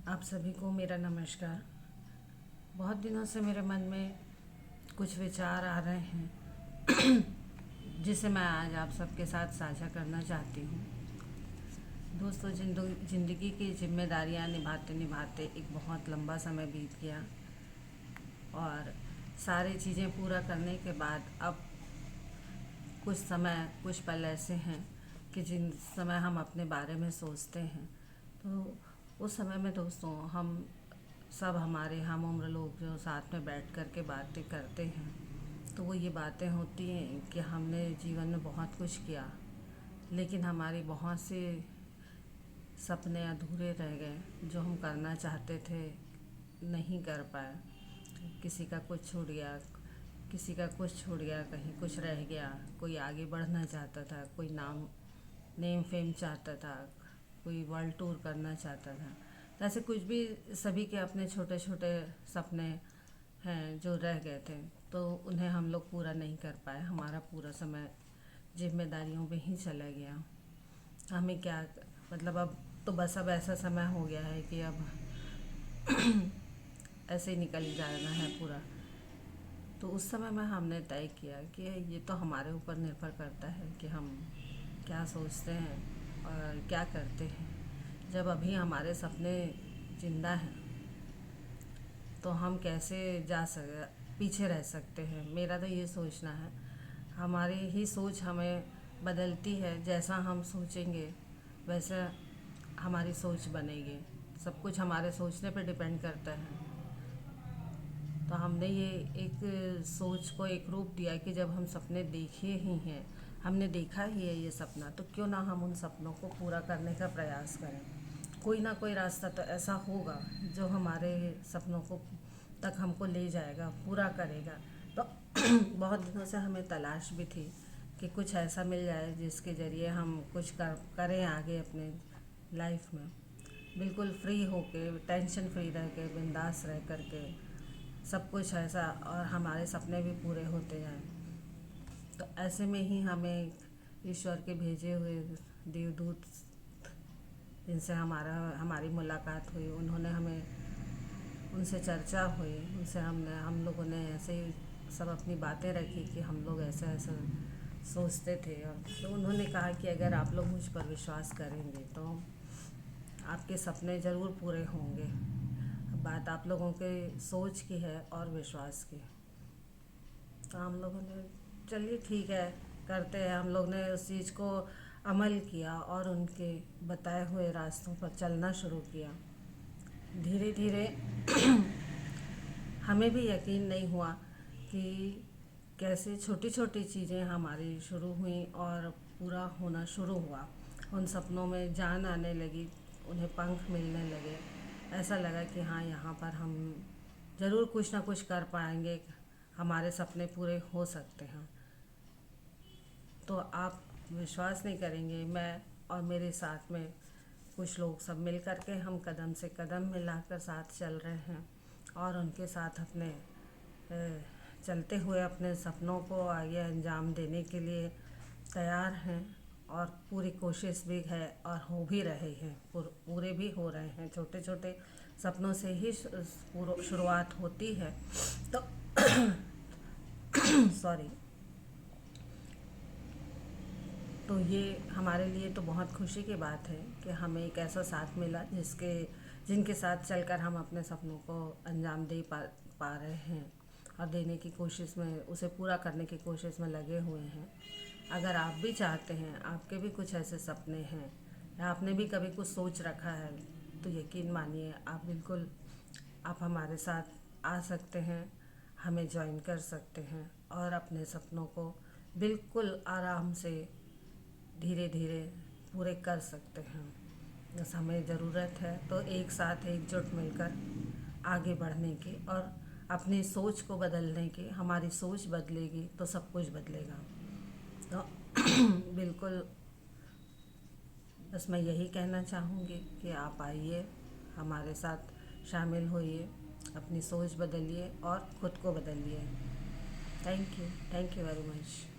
आप सभी को मेरा नमस्कार। बहुत दिनों से मेरे मन में कुछ विचार आ रहे हैं जिसे मैं आज आप सबके साथ साझा करना चाहती हूँ। दोस्तों, ज़िंदगी की जिम्मेदारियाँ निभाते निभाते एक बहुत लंबा समय बीत गया और सारी चीज़ें पूरा करने के बाद अब कुछ पल ऐसे हैं कि जिन समय हम अपने बारे में सोचते हैं तो उस समय में दोस्तों हम सब हमारे हम उम्र लोग जो साथ में बैठ कर के बातें करते हैं तो वो ये बातें होती हैं कि हमने जीवन में बहुत कुछ किया, लेकिन हमारी बहुत से सपने अधूरे रह गए। जो हम करना चाहते थे नहीं कर पाए। किसी का कुछ छूट गया, किसी का कुछ छूट गया, कहीं कुछ रह गया। कोई आगे बढ़ना चाहता था, कोई नेम फेम चाहता था, कोई वर्ल्ड टूर करना चाहता था। तो ऐसे कुछ भी सभी के अपने छोटे छोटे सपने हैं जो रह गए थे, तो उन्हें हम लोग पूरा नहीं कर पाए। हमारा पूरा समय जिम्मेदारियों में ही चला गया। हमें क्या मतलब, अब तो बस अब ऐसा समय हो गया है कि अब ऐसे ही निकल जाना है पूरा। तो उस समय में हमने तय किया कि ये तो हमारे ऊपर निर्भर करता है कि हम क्या सोचते हैं और क्या करते हैं। जब अभी हमारे सपने जिंदा हैं तो हम कैसे पीछे रह सकते हैं। मेरा तो ये सोचना है, हमारी ही सोच हमें बदलती है। जैसा हम सोचेंगे वैसा हमारी सोच बनेगी। सब कुछ हमारे सोचने पर डिपेंड करता है। तो हमने ये एक सोच को एक रूप दिया कि जब हम सपने देखे ही हैं, हमने देखा ही है ये सपना, तो क्यों ना हम उन सपनों को पूरा करने का प्रयास करें। कोई ना कोई रास्ता तो ऐसा होगा जो हमारे सपनों को तक हमको ले जाएगा, पूरा करेगा। तो बहुत दिनों से हमें तलाश भी थी कि कुछ ऐसा मिल जाए जिसके ज़रिए हम कुछ करें आगे अपने लाइफ में, बिल्कुल फ्री होके, टेंशन फ्री रह के, बिंदास रह करके सब कुछ ऐसा, और हमारे सपने भी पूरे होते जाएं। तो ऐसे में ही हमें ईश्वर के भेजे हुए देवदूत जिनसे हमारी मुलाकात हुई, उन्होंने हमें उनसे चर्चा हुई, उनसे हम लोगों ने ऐसे ही सब अपनी बातें रखी कि हम लोग ऐसा ऐसा सोचते थे। और तो उन्होंने कहा कि अगर आप लोग मुझ पर विश्वास करेंगे तो आपके सपने ज़रूर पूरे होंगे। बात आप लोगों के सोच की है और विश्वास की। तो हम लोगों ने चलिए ठीक है, करते हैं। हम लोग ने उस चीज़ को अमल किया और उनके बताए हुए रास्तों पर चलना शुरू किया। धीरे धीरे हमें भी यकीन नहीं हुआ कि कैसे छोटी छोटी चीज़ें हमारी शुरू हुई और पूरा होना शुरू हुआ। उन सपनों में जान आने लगी, उन्हें पंख मिलने लगे। ऐसा लगा कि हाँ, यहाँ पर हम ज़रूर कुछ ना कुछ कर पाएंगे, हमारे सपने पूरे हो सकते हैं। तो आप विश्वास नहीं करेंगे, मैं और मेरे साथ में कुछ लोग सब मिल कर के हम कदम से कदम मिलाकर साथ चल रहे हैं और उनके साथ अपने चलते हुए अपने सपनों को आगे अंजाम देने के लिए तैयार हैं। और पूरी कोशिश भी है और हो भी रहे हैं, पूरे भी हो रहे हैं। छोटे छोटे सपनों से ही शुरुआत होती है। तो सॉरी। तो ये हमारे लिए तो बहुत खुशी की बात है कि हमें एक ऐसा साथ मिला जिनके साथ चलकर हम अपने सपनों को अंजाम दे पा रहे हैं और देने की कोशिश में, उसे पूरा करने की कोशिश में लगे हुए हैं। अगर आप भी चाहते हैं, आपके भी कुछ ऐसे सपने हैं या आपने भी कभी कुछ सोच रखा है, तो यकीन मानिए आप हमारे साथ आ सकते हैं, हमें ज्वाइन कर सकते हैं और अपने सपनों को बिल्कुल आराम से धीरे धीरे पूरे कर सकते हैं। बस हमें ज़रूरत है तो एक साथ एकजुट मिलकर आगे बढ़ने की और अपनी सोच को बदलने की। हमारी सोच बदलेगी तो सब कुछ बदलेगा। तो बिल्कुल, बस मैं यही कहना चाहूँगी कि आप आइए, हमारे साथ शामिल होइए, अपनी सोच बदलिए और ख़ुद को बदलिए। Thank you very much.